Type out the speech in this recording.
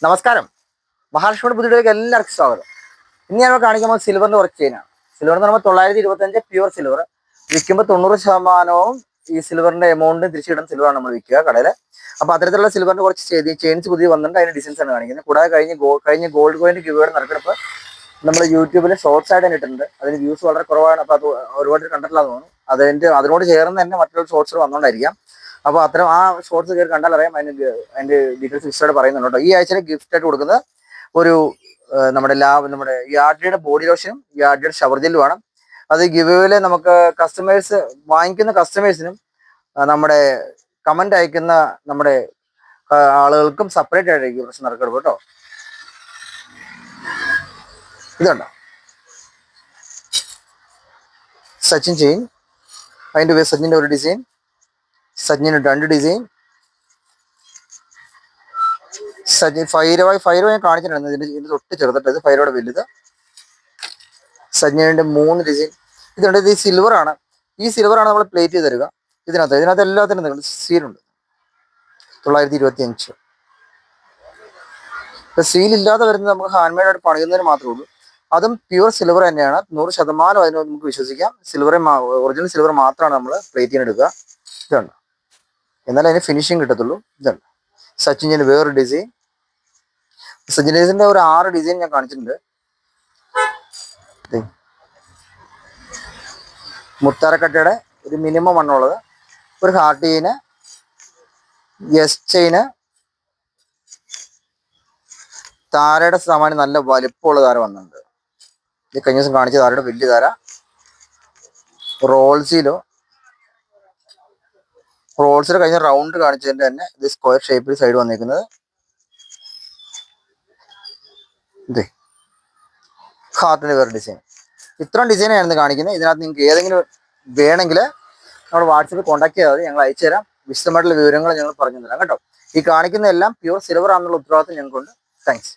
നമസ്കാരം. മഹാലക്ഷ്മിയുടെ പുതിയയിലേക്ക് എല്ലാവർക്കും സ്വാഗതം. ഇന്ന് ഞങ്ങൾ കാണിക്കുമ്പോൾ സിൽവറിന്റെ കുറച്ച് ചെയിനാണ്. സിൽവർ എന്ന് പറയുമ്പോൾ 925 പ്യൂർ സിൽവർ. വിൽക്കുമ്പോൾ 90% ഈ സിൽവറിന്റെ എമൗണ്ട് തിരിച്ചിടുന്ന സിൽവറാണ് നമ്മൾ വിൽക്കുക കടയിൽ. അപ്പോൾ അത്തരത്തിലുള്ള സിൽവറിന്റെ കുറച്ച് ചെയിൻസ് പുതിയ വന്നിട്ടുണ്ട്. അതിന്റെ ഡിസൈൻസ് ആണ് കാണിക്കുന്നത്. കൂടാതെ കഴിഞ്ഞ ഗോൾഡ് കോയിന്റെ ഗിവേയുടെ നറുക്കെടുപ്പ് നമ്മൾ യൂട്യൂബിൽ ഷോർട്സ് ആയിട്ട് ഇട്ടിട്ടുണ്ട്. അതിന് വ്യൂസ് വളരെ കുറവാണ്. അപ്പോൾ അത് ഒരുപാട് കണ്ടിട്ടില്ലാന്ന് തോന്നുന്നു. അതിനോട് ചേർന്ന് തന്നെ മറ്റൊരു ഷോർട്സ് വന്നുകൊണ്ടായിരിക്കാം. അപ്പോൾ അത്തരം ആ ഷോർട്സ് കയറി കണ്ടാൽ അറിയാം അതിന്റെ ഡീറ്റെയിൽസ് വിശദമായിട്ട് പറയുന്നുണ്ട് കേട്ടോ. ഈ ആഴ്ചയിൽ ഗിഫ്റ്റ് ആയിട്ട് കൊടുക്കുന്നത് ഒരു നമ്മുടെ യാർഡിയുടെ ബോഡി ലോഷനും യാർഡിയുടെ ഷവർ ജെല്ലുമാണ്. അത് ഗിവേയില് നമുക്ക് വാങ്ങിക്കുന്ന കസ്റ്റമേഴ്സിനും നമ്മുടെ കമന്റ് അയക്കുന്ന നമ്മുടെ ആളുകൾക്കും സെപ്പറേറ്റ് ആയിട്ടായിരിക്കും പ്രശ്നം നടക്കുന്നത് കേട്ടോ. ഇതുണ്ടോ സച്ചിൻ ചെയിൻ, അതിൻ്റെ സച്ചിൻ്റെ ഒരു ഡിസൈൻ, സച്ചിന് 2 ഡിസൈൻ, സച്ചിൻ ഫൈരോ ഞാൻ കാണിച്ചിട്ടുണ്ട്. ഇതിന്റെ തൊട്ട് ചെറുതിട്ട് ഇത് ഫൈരോടെ വലുത്. സച്ചിനിന്റെ 3 ഡിസൈൻ ഇതുണ്ട്. ഇത് സിൽവർ ആണ്. ഈ സിൽവറാണ് നമ്മൾ പ്ലേറ്റ് ചെയ്ത് തരിക. ഇതിനകത്ത് എല്ലാത്തിനും സീലുണ്ട്. 925. ഇപ്പൊ സീലില്ലാതെ വരുന്നത് നമുക്ക് ഹാൻഡ് മെയ്ഡ് ആയിട്ട് പണിയുന്നതിന് മാത്രമേ ഉള്ളൂ. അതും പ്യൂർ സിൽവർ തന്നെയാണ്. 100% അതിന് നമുക്ക് വിശ്വസിക്കാം. ഒറിജിനൽ സിൽവർ മാത്രമാണ് നമ്മൾ പ്ലേറ്റ് ചെയ്യാൻ എടുക്കുക. ഇതുണ്ട്. എന്നാലും അതിന് ഫിനിഷിങ് കിട്ടത്തുള്ളൂ. ഇതുണ്ട് സച്ചിൻ്റെ വേറൊരു ഡിസൈൻ. സച്ചിൻ്റെ ഒരു 6 ഡിസൈൻ ഞാൻ കാണിച്ചിട്ടുണ്ട്. മുത്താരക്കട്ടയുടെ ഒരു മിനിമം വണ്ണമുള്ളത്, ഒരു ഹാർട്ട് ചെയിന്, എസ് ചെയിന്, താരയുടെ സാമാന്യം നല്ല വലിപ്പമുള്ള താര വന്നിട്ടുണ്ട്. ഇത് കഴിഞ്ഞ ദിവസം കാണിച്ച താരയുടെ വലിയ താര. റോൾസിൽ കഴിഞ്ഞ റൗണ്ട് കാണിച്ചതിന്റെ തന്നെ ഇത് സ്ക്വയർ ഷേപ്പിൽ സൈഡ് വന്നിരിക്കുന്നത്. ഇത് ഹാർട്ടിന്റെ വേറെ ഡിസൈൻ. ഇത്രയും ഡിസൈനായിരുന്നു കാണിക്കുന്നത്. ഇതിനകത്ത് നിങ്ങൾക്ക് ഏതെങ്കിലും വേണമെങ്കിൽ നമ്മൾ വാട്സപ്പിൽ കോൺടാക്ട് ചെയ്താൽ മതി. ഞങ്ങൾ അയച്ചു തരാം. വിശദമായിട്ടുള്ള വിവരങ്ങൾ ഞങ്ങൾ പറഞ്ഞു തരാം കേട്ടോ. ഈ കാണിക്കുന്ന എല്ലാം പ്യൂർ സിൽവർ ആണെന്നുള്ള ഉത്തരവാദിത്വം ഞങ്ങൾക്കുണ്ട്. താങ്ക്സ്.